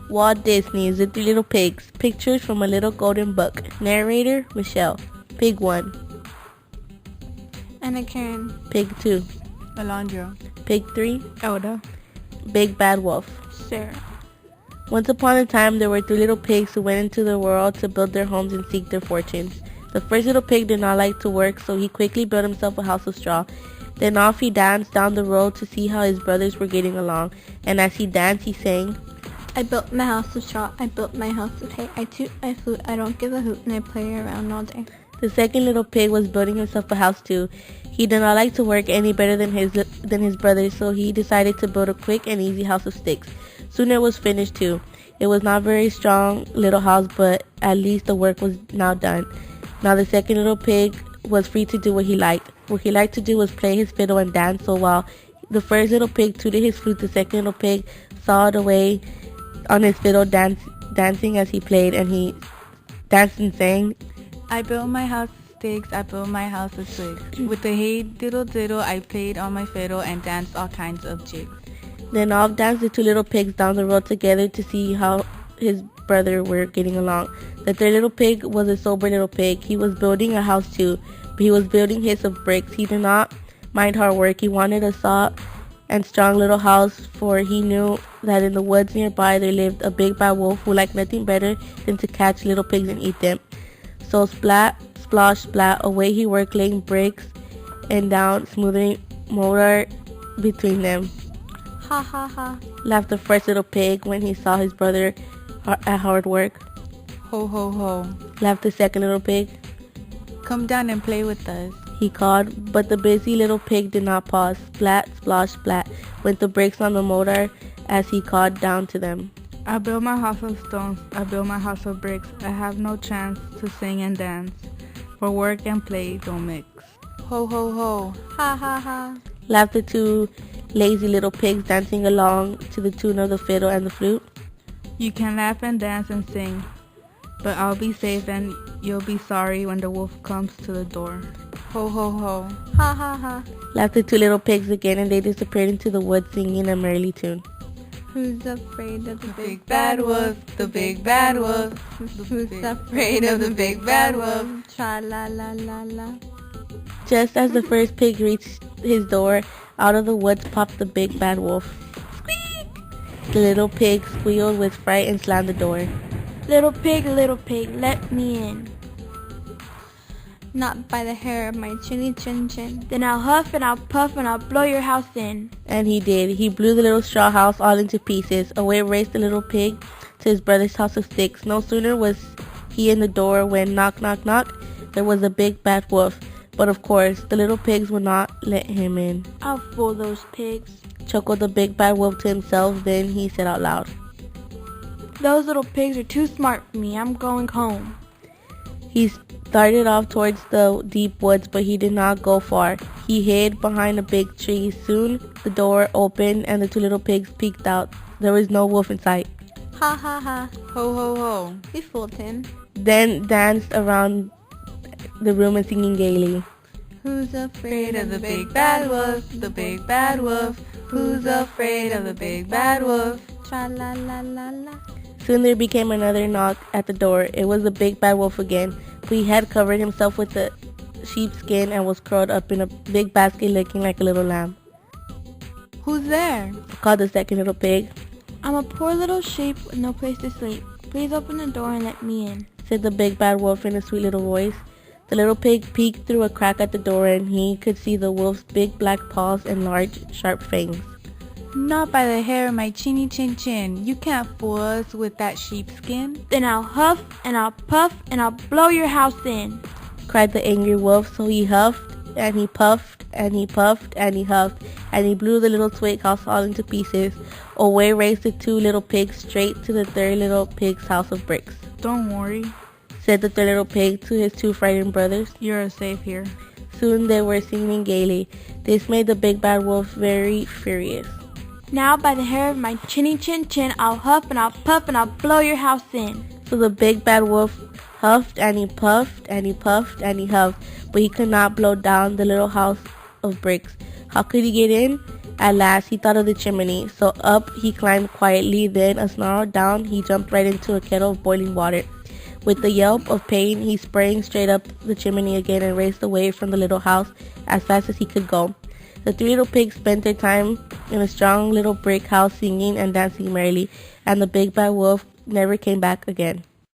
Walt Disney's The Three Little Pigs. Pictures from a Little Golden Book. Narrator, Michelle. Pig 1. Anna Karen. Pig 2. Alondra. Pig 3. Elda. Big Bad Wolf. Sarah. Once upon a time, there were 3 little pigs who went into the world to build their homes and seek their fortunes. The first little pig did not like to work, so he quickly built himself a house of straw. Then off he danced down the road to see how his brothers were getting along, and as he danced, he sang, I built my house of straw, I built my house of hay, I toot, I flute, I don't give a hoot, and I play around all day. The second little pig was building himself a house too. He did not like to work any better than his brothers, so he decided to build a quick and easy house of sticks. Soon it was finished too. It was not very strong little house, but at least the work was now done. Now the second little pig was free to do what he liked. What he liked to do was play his fiddle and dance, so while the first little pig tooted his flute, the second little pig sawed away on his fiddle, dancing as he played, and he danced and sang, I built my house of sticks, I built my house of twigs. With the hey diddle diddle, I played on my fiddle and danced all kinds of jigs. Then off danced the 2 little pigs down the road together to see how his brother were getting along. The third little pig was a sober little pig. He was building a house too, but he was building his of bricks. He did not mind hard work. He wanted a solid and strong little house, for he knew that in the woods nearby there lived a big bad wolf who liked nothing better than to catch little pigs and eat them. So splat, splosh, splat, away he worked, laying bricks and down, smoothing mortar between them. Ha ha ha. Laughed the first little pig when he saw his brother at hard work. Ho ho ho. Laughed the second little pig. Come down and play with us. He called, but the busy little pig did not pause. Splat, splosh, splat went the bricks on the motor as he called down to them. I built my house of stones, I built my house of bricks. I have no chance to sing and dance, for work and play don't mix. Ho ho ho. Ha ha ha. Laughed the 2 lazy little pigs, dancing along to the tune of the fiddle and the flute. You can laugh and dance and sing, but I'll be safe and you'll be sorry when the wolf comes to the door. Ho ho ho. Ha ha ha. Laughed the 2 little pigs again, and they disappeared into the woods singing a merrily tune. Who's afraid of the Big bad wolf, the big bad wolf. Who's afraid of the big bad wolf? Tra la la la la. Just as the first pig reached his door, out of the woods popped the big bad wolf. Squeak! The little pig squealed with fright and slammed the door. Little pig, let me in. Not by the hair of my chinny chin chin. Then I'll huff and I'll puff and I'll blow your house in. And he did. He blew the little straw house all into pieces. Away raced the little pig to his brother's house of sticks. No sooner was he in the door when knock, knock, knock, there was a big bad wolf. But of course, the little pigs would not let him in. I'll fool those pigs, Chuckled the big bad wolf to himself. Then he said out loud, those little pigs are too smart for me. I'm going home. He started off towards the deep woods, but he did not go far. He hid behind a big tree. Soon the door opened and the 2 little pigs peeked out. There was no wolf in sight. Ha ha ha. Ho ho ho. We fooled him. Then danced around the room and singing gaily. Who's afraid Afraid of the big bad wolf, the big bad wolf. Who's afraid of the big bad wolf? Tra la la la la. Soon there became another knock at the door. It was the big bad wolf again, but he had covered himself with a sheepskin and was curled up in a big basket looking like a little lamb. Who's there? Called the second little pig. I'm a poor little sheep with no place to sleep. Please open the door and let me in. Said the big bad wolf in a sweet little voice. The little pig peeked through a crack at the door, and he could see the wolf's big black paws and large, sharp fangs. Not by the hair of my chinny chin chin. You can't fool us with that sheepskin. Then I'll huff and I'll puff and I'll blow your house in. Cried the angry wolf, so he huffed, and he puffed, and he puffed, and he huffed, and he blew the little twig house all into pieces. Away raced the 2 little pigs straight to the third little pig's house of bricks. Don't worry, Said the third little pig to his 2 frightened brothers. you're safe here. Soon they were singing gaily. This made the big bad wolf very furious. Now by the hair of my chinny chin chin, I'll huff and I'll puff and I'll blow your house in. So the big bad wolf huffed and he puffed and he puffed and he huffed, but he could not blow down the little house of bricks. How could he get in? At last, he thought of the chimney, so up he climbed quietly. Then, a snarl down, he jumped right into a kettle of boiling water. With a yelp of pain, he sprang straight up the chimney again and raced away from the little house as fast as he could go. The three little pigs spent their time in a strong little brick house singing and dancing merrily, and the big bad wolf never came back again.